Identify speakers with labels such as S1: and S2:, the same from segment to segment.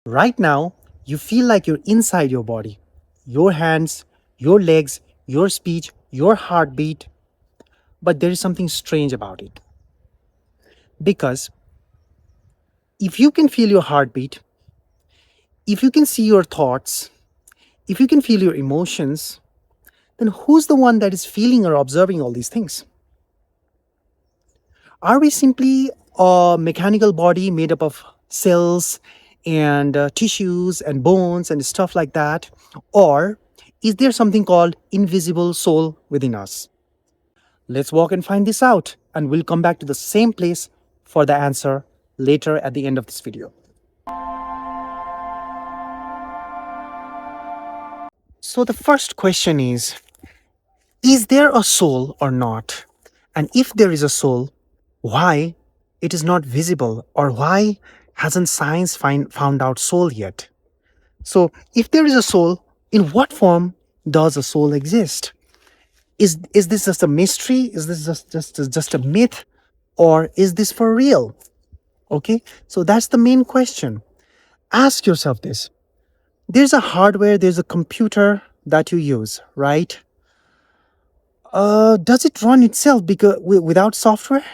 S1: Right now, you feel like you're inside your body, your hands, your legs, your speech, your heartbeat, but there is something strange about it. Because if you can feel your heartbeat, if you can see your thoughts, if you can feel your emotions, then who's the one that is feeling or observing all these things? Are we simply a mechanical body made up of cells and tissues and bones and stuff like that? Or is there something called invisible soul within us? Let's walk and find this out, and we'll come back to the same place for the answer later at the end of this video. So, the first question is there a soul or not? And if there is a soul, why it is not visible, or why hasn't science found out soul yet? So, if there is a soul, in what form does a soul exist? Is this just a mystery? Is this just a myth, or is this for real? Okay, so that's the main question. Ask yourself this. There's a hardware, there's a computer that you use, right? Does it run itself because without software?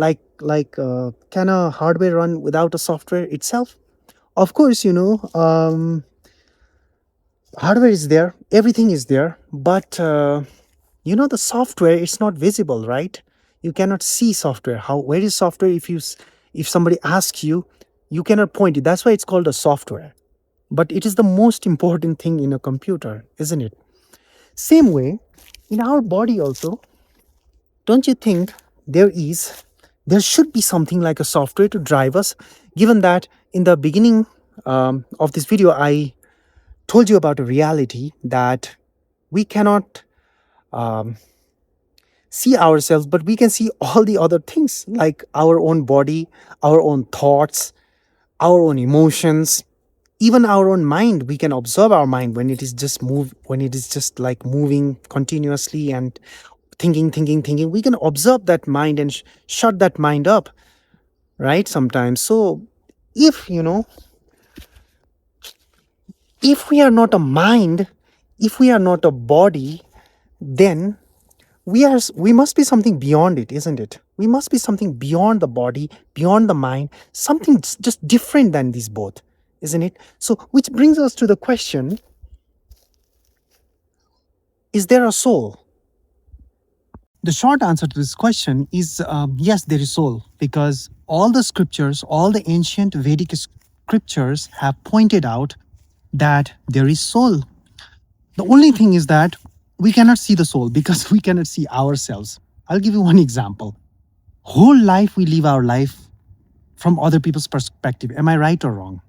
S1: Can a hardware run without a software itself? Of course, hardware is there, everything is there, but the software, it's not visible, right? You cannot see software. Where is software? If somebody asks you, you cannot point it. That's why it's called a software. But it is the most important thing in a computer, isn't it? Same way, in our body also, don't you think there should be something like a software to drive us, given that in the beginning of this video I told you about a reality that we cannot um, see ourselves, but we can see all the other things like our own body, our own thoughts, our own emotions, even our own mind. We can observe our mind when it is just like moving continuously and thinking. We can observe that mind and shut that mind up, right? Sometimes. So if if we are not a mind, if we are not a body, then we must be something beyond it, isn't it? We must be something beyond the body, beyond the mind, something just different than these both, isn't it? So which brings us to the question, is there a soul? The short answer to this question is yes, there is soul, because all the scriptures, all the ancient Vedic scriptures have pointed out that there is soul. The only thing is that we cannot see the soul because we cannot see ourselves. I'll give you one example. Whole life we live our life from other people's perspective. Am I right or wrong?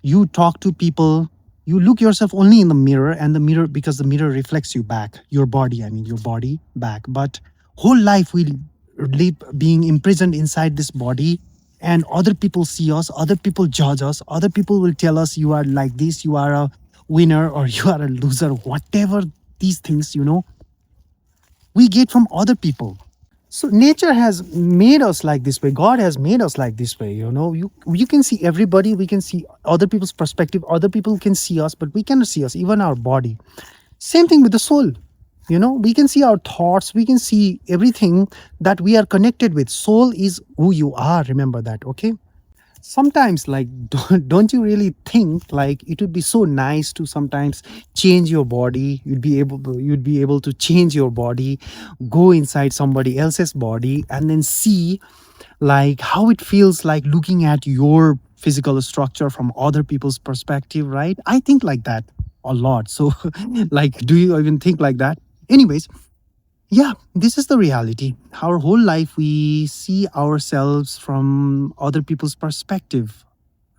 S1: You talk to people, you look yourself only in the mirror, and the mirror, because the mirror reflects you back, your body back. But whole life we live being imprisoned inside this body, and other people see us, other people judge us, other people will tell us you are like this, you are a winner or you are a loser, whatever these things we get from other people. So nature has made us like this way. God has made us like this way. You can see everybody. We can see other people's perspective. Other people can see us, but we cannot see us, even our body. Same thing with the soul. We can see our thoughts. We can see everything that we are connected with. Soul is who you are. Remember that, okay? Sometimes, like, don't you really think like it would be so nice to sometimes change your body? You'd be able to change your body, go inside somebody else's body, and then see like how it feels like looking at your physical structure from other people's perspective, right? I think like that a lot. So like, do you even think like that? Anyways, yeah, this is the reality. Our whole life, we see ourselves from other people's perspective,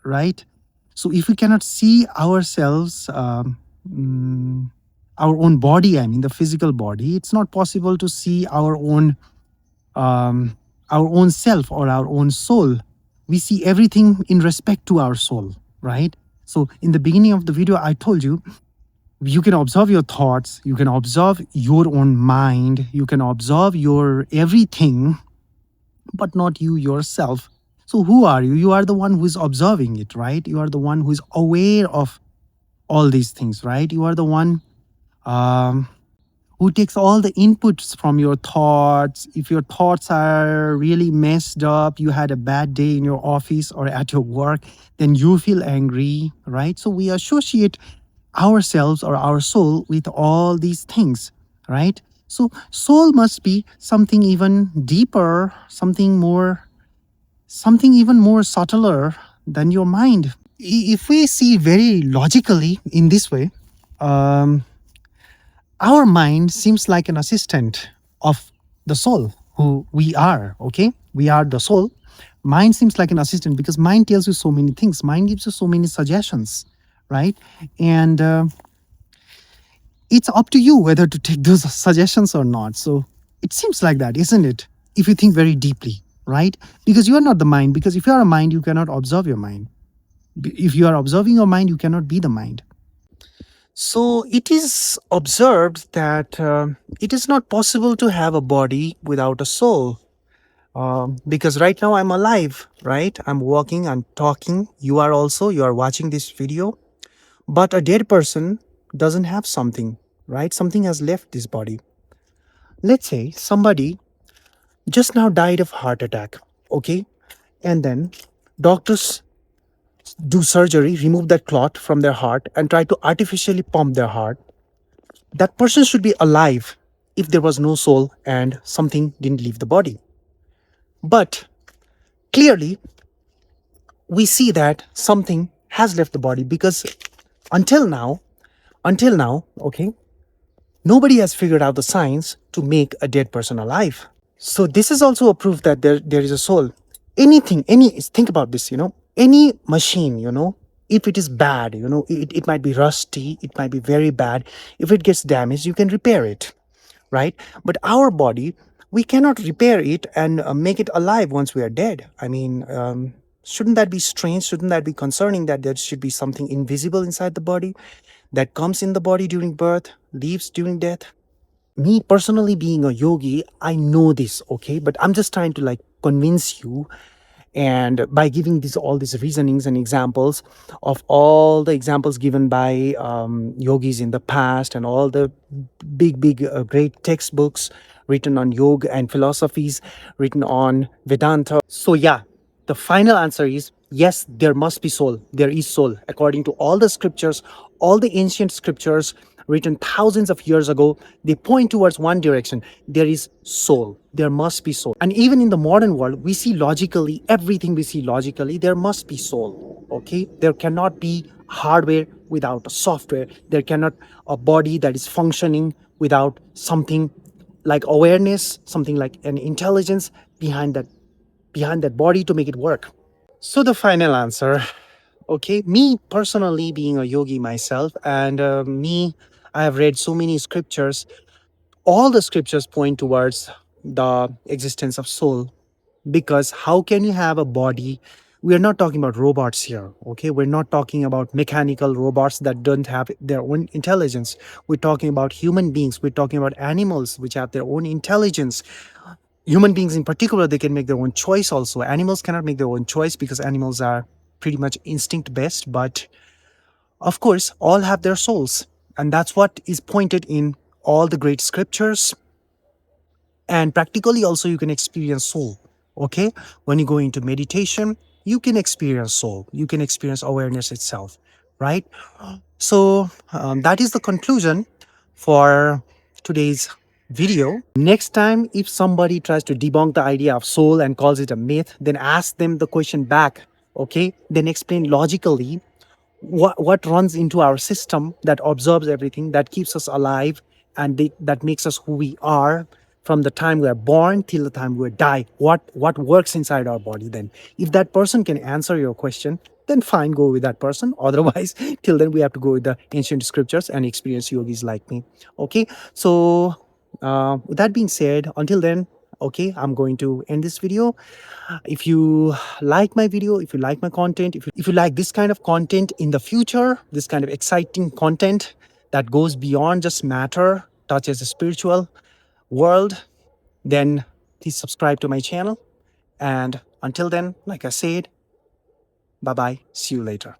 S1: right? So if we cannot see ourselves, our own body, I mean the physical body, it's not possible to see our own self or our own soul. We see everything in respect to our soul, right? So in the beginning of the video, I told you can observe your thoughts, you can observe your own mind, you can observe your everything, but not you yourself. So who are you? You are the one who is observing it, right? You are the one who is aware of all these things, right? You are the one um, who takes all the inputs from your thoughts. If your thoughts are really messed up, you had a bad day in your office or at your work, then you feel angry, right? So we associate ourselves or our soul with all these things, right? So soul must be something even deeper, something even more subtler than your mind. If we see very logically in this way, um, our mind seems like an assistant of the soul who we are. Okay, we are the soul. Mind seems like an assistant because mind tells you so many things, mind gives you so many suggestions, right? And it's up to you whether to take those suggestions or not. So it seems like that, isn't it? If you think very deeply, right? Because you are not the mind. Because if you are a mind, you cannot observe your mind. If you are observing your mind, you cannot be the mind. So it is observed that it is not possible to have a body without a soul. Because right now I'm alive, right? I'm walking, I'm talking. You are also, you are watching this video. But a dead person doesn't have something, right? Something has left this body. Let's say somebody just now died of heart attack, okay? And then doctors do surgery, remove that clot from their heart and try to artificially pump their heart. That person should be alive if there was no soul and something didn't leave the body. But clearly, we see that something has left the body because until now, okay, nobody has figured out the science to make a dead person alive. So this is also a proof that there is a soul. Think about this, any machine, if it is bad, it might be rusty, it might be very bad. If it gets damaged, you can repair it, right? But our body, we cannot repair it and make it alive once we are dead. I mean, shouldn't that be strange? Shouldn't that be concerning that there should be something invisible inside the body that comes in the body during birth, leaves during death? Me personally being a yogi, I know this, okay? But I'm just trying to like convince you, and by giving all these reasonings and examples of all the examples given by yogis in the past and all the big great textbooks written on yoga and philosophies written on Vedanta. So yeah, the final answer is yes, there must be soul. There is soul according to all the scriptures, all the ancient scriptures written thousands of years ago. They point towards one direction. There is soul. There must be soul. And even in the modern world, we see logically, everything we see logically, there must be soul. Okay? There cannot be hardware without a software. There cannot a body that is functioning without something like awareness, something like an intelligence behind that body to make it work. So the final answer, okay, me personally being a yogi myself, and I have read so many scriptures. All the scriptures point towards the existence of soul, because how can you have a body? We are not talking about robots here, okay? We're not talking about mechanical robots that don't have their own intelligence. We're talking about human beings. We're talking about animals which have their own intelligence. Human beings in particular, they can make their own choice also. Animals cannot make their own choice because animals are pretty much instinct based, but of course all have their souls, and that's what is pointed in all the great scriptures. And practically also you can experience soul, okay? When you go into meditation, you can experience soul, you can experience awareness itself, right? So that is the conclusion for today's video. Next time, if somebody tries to debunk the idea of soul and calls it a myth, then ask them the question back, okay? Then explain logically what runs into our system that observes everything, that keeps us alive, and that makes us who we are from the time we are born till the time we die. What works inside our body then? If that person can answer your question, then fine, go with that person. Otherwise, till then we have to go with the ancient scriptures and experience yogis like me. Okay, so with that being said, until then, okay, I'm going to end this video. If you like my video, if you like my content, if you like this kind of content in the future, this kind of exciting content that goes beyond just matter, touches the spiritual world, then please subscribe to my channel, and Until then, like I said, bye bye. See you later.